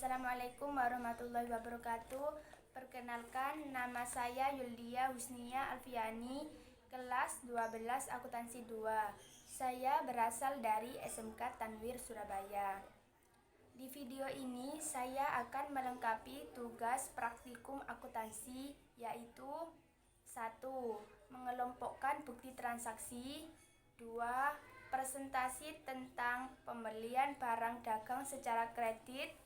Assalamualaikum warahmatullahi wabarakatuh. Perkenalkan, nama saya Yuldia Husnia Alfiani, kelas 12 akuntansi 2. Saya berasal dari SMK Tanwir Surabaya. Di video ini saya akan melengkapi tugas praktikum akuntansi, yaitu 1. Mengelompokkan bukti transaksi. 2. Presentasi tentang pembelian barang dagang secara kredit.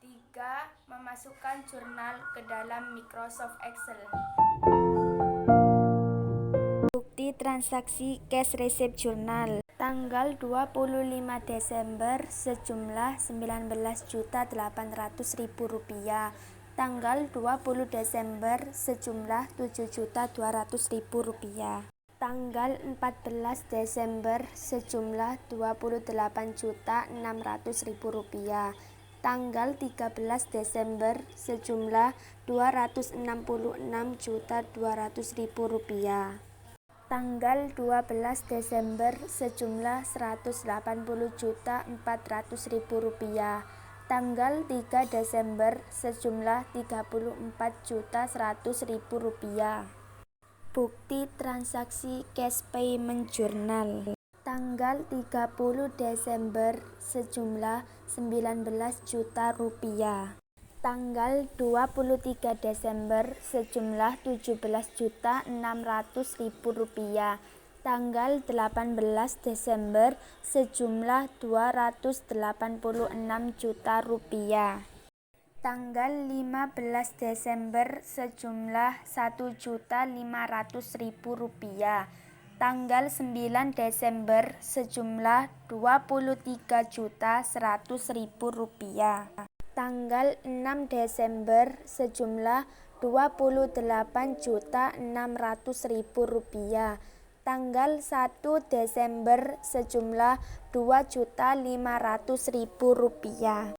3. Memasukkan jurnal ke dalam Microsoft Excel. Bukti transaksi cash receipt jurnal. Tanggal 25 Desember sejumlah Rp19.800.000. Tanggal 20 Desember sejumlah Rp7.200.000. Tanggal 14 Desember sejumlah Rp28.600.000. Tanggal 13 Desember sejumlah Rp266.200.000. Tanggal 12 Desember sejumlah Rp180.400.000. Tanggal 3 Desember sejumlah Rp34.100.000. Bukti transaksi cash payment journal. Tanggal 30 Desember sejumlah Rp19 juta. Tanggal 23 Desember sejumlah Rp17.600.000. Tanggal 18 Desember sejumlah Rp286 juta. Tanggal 15 Desember sejumlah Rp1.500.000. Tanggal 9 Desember sejumlah Rp23.100.000. Tanggal 6 Desember sejumlah Rp28.600.000. Tanggal 1 Desember sejumlah Rp2.500.000.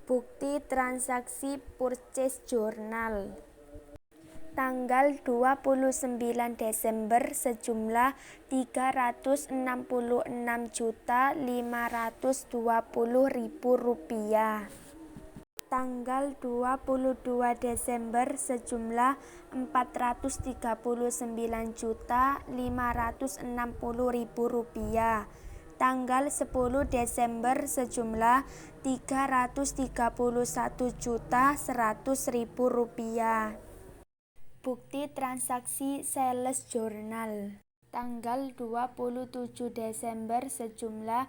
Bukti transaksi purchase journal. Tanggal 29 Desember sejumlah Rp366.520.000. Tanggal 22 Desember sejumlah Rp439.560.000. Tanggal 10 Desember sejumlah Rp331.100.000. Bukti transaksi sales journal. Tanggal 27 Desember sejumlah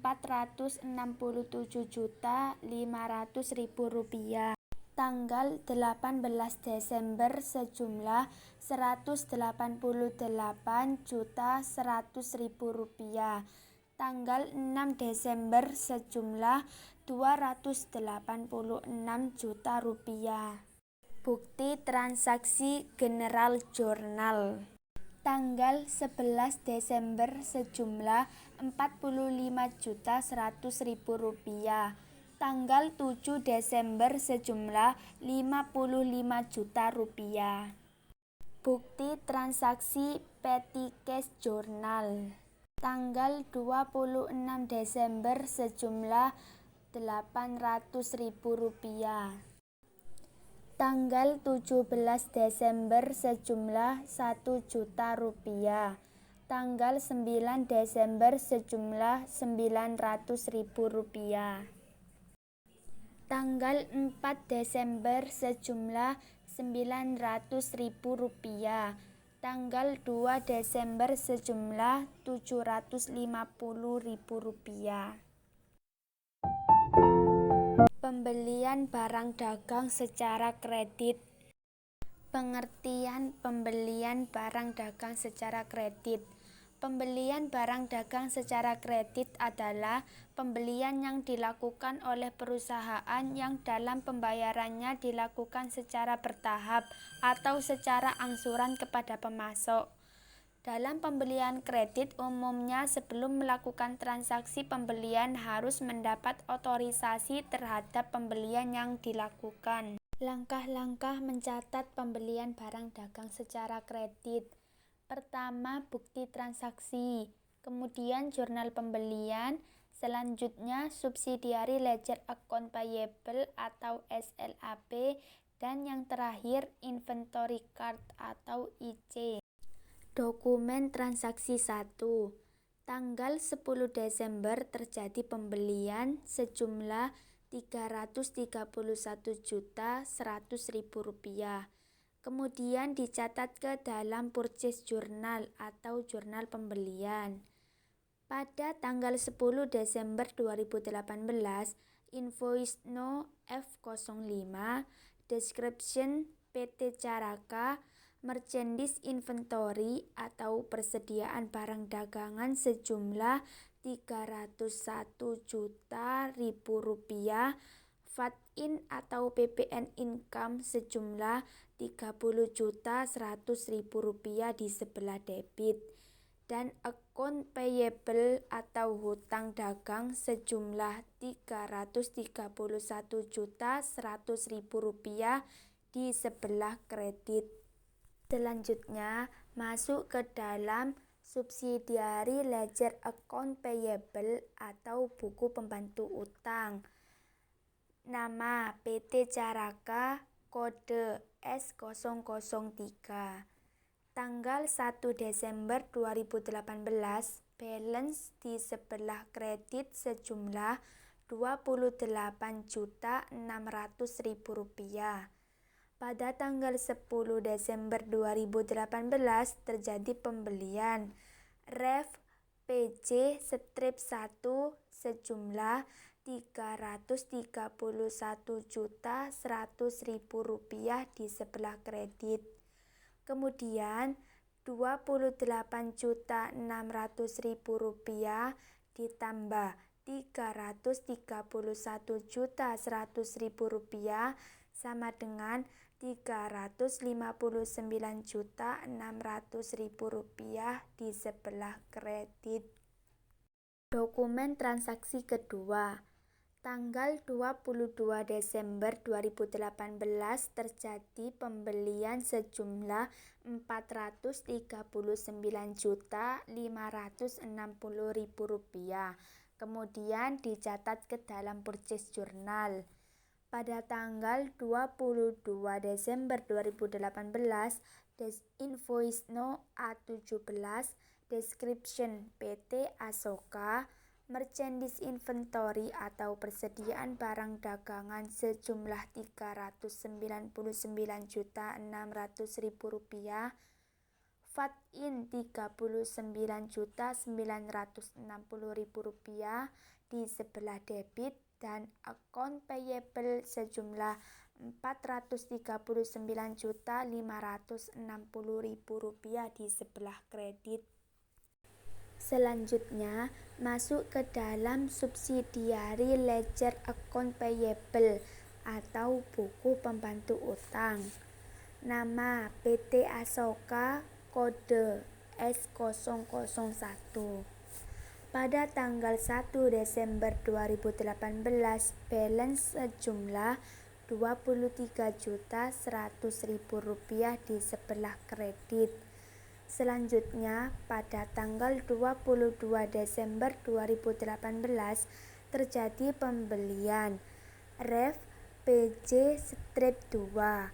Rp467.500.000. Tanggal 18 Desember sejumlah Rp188.100.000. Tanggal 6 Desember sejumlah Rp286 juta. Bukti transaksi general journal. Tanggal 11 Desember sejumlah Rp45.100.000. Tanggal 7 Desember sejumlah Rp55 juta. Bukti transaksi petty cash journal. Tanggal 26 Desember sejumlah Rp800.000. Tanggal 17 Desember sejumlah Rp1 juta. Tanggal 9 Desember sejumlah Rp900.000. Tanggal 4 Desember sejumlah Rp900.000. Tanggal 2 Desember sejumlah Rp750.000. Pembelian barang dagang secara kredit. Pengertian pembelian barang dagang secara kredit. Pembelian barang dagang secara kredit adalah pembelian yang dilakukan oleh perusahaan yang dalam pembayarannya dilakukan secara bertahap atau secara angsuran kepada pemasok. Dalam pembelian kredit umumnya sebelum melakukan transaksi pembelian harus mendapat otorisasi terhadap pembelian yang dilakukan. Langkah-langkah mencatat pembelian barang dagang secara kredit. Pertama, bukti transaksi, kemudian jurnal pembelian, Selanjutnya, subsidiary ledger account payable atau SLAP, dan yang terakhir inventory card atau IC. Dokumen transaksi 1. Tanggal 10 Desember terjadi pembelian sejumlah Rp331.100.000. Kemudian dicatat ke dalam purchase journal atau jurnal pembelian. Pada tanggal 10 Desember 2018, invoice no F05, description PT Caraka, merchandise inventory atau persediaan barang dagangan sejumlah Rp301 juta, VAT in atau PPN income sejumlah Rp30.100.000 di sebelah debit, dan account payable atau hutang dagang sejumlah Rp331.100.000 di sebelah kredit. Selanjutnya, masuk ke dalam subsidiary ledger account payable atau buku pembantu utang. Nama PT Caraka, kode S003. Tanggal 1 Desember 2018, balance di sebelah kredit sejumlah Rp28.600.000. Pada tanggal 10 Desember 2018 terjadi pembelian ref PJ strip 1 sejumlah Rp331.100.000 di sebelah kredit. Kemudian Rp28.600.000 ditambah Rp331.100.000 sama dengan Rp359.600.000 di sebelah kredit. Dokumen transaksi kedua. Tanggal 22 Desember 2018 terjadi pembelian sejumlah Rp439.560.000. Kemudian dicatat ke dalam purchase journal. Pada tanggal 22 Desember 2018, invoice no A17, description PT Asoka, merchandise inventory atau persediaan barang dagangan sejumlah Rp399.600.000, VAT in Rp39.960.000 di sebelah debit, dan account payable sejumlah Rp439.560.000 di sebelah kredit. Selanjutnya, masuk ke dalam subsidiary ledger account payable atau buku pembantu utang. Nama PT Asoka, kode S001. Pada tanggal 1 Desember 2018, balance sejumlah Rp23.100.000 di sebelah kredit. Selanjutnya, pada tanggal 22 Desember 2018 terjadi pembelian ref PJ strip 2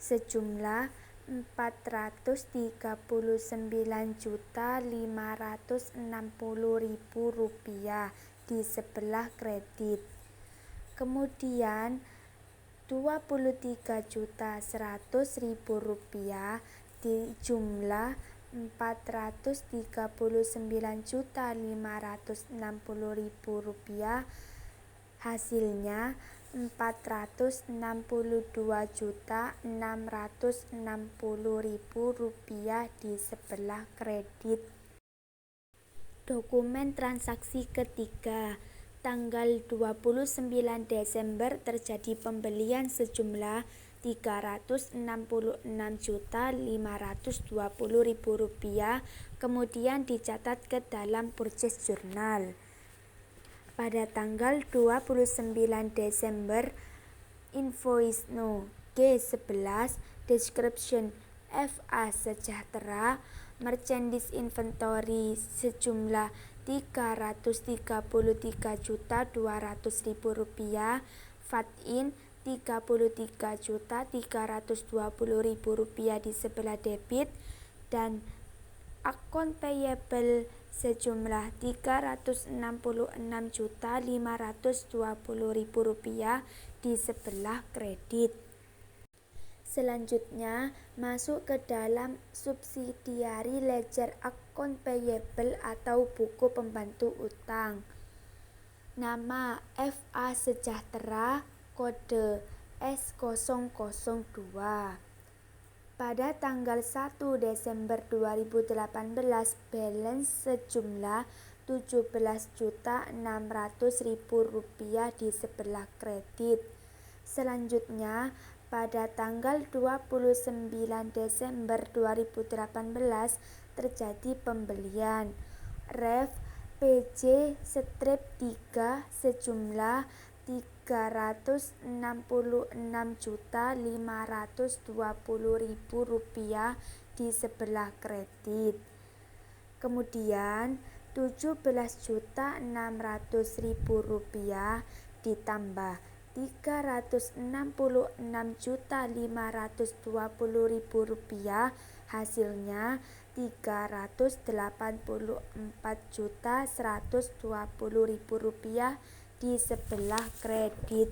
sejumlah Rp439.560.000 di sebelah kredit. Kemudian Rp23.100.000 di jumlah Rp439.560.000, hasilnya Rp462.660.000 di sebelah kredit. Dokumen transaksi ketiga. Tanggal 29 Desember terjadi pembelian sejumlah Rp366.520.000, kemudian dicatat ke dalam purchase journal. Pada tanggal 29 Desember, invoice no G11, description FA Sejahtera, merchandise inventory sejumlah Rp333.200.000, Fatin Rp33.320.000 di sebelah debit, dan akun payable sejumlah Rp366.520.000 di sebelah kredit. Selanjutnya, masuk ke dalam subsidiary ledger account payable atau buku pembantu utang. Nama FA Sejahtera, kode S002. Pada tanggal 1 Desember 2018, balance sejumlah Rp17.600.000 di sebelah kredit. Selanjutnya, pada tanggal 29 Desember 2018 terjadi pembelian ref PJ-3 sejumlah Rp366.520.000 di sebelah kredit. Kemudian Rp17.600.000 ditambah Rp366.520.000, hasilnya Rp384.120.000 di sebelah kredit.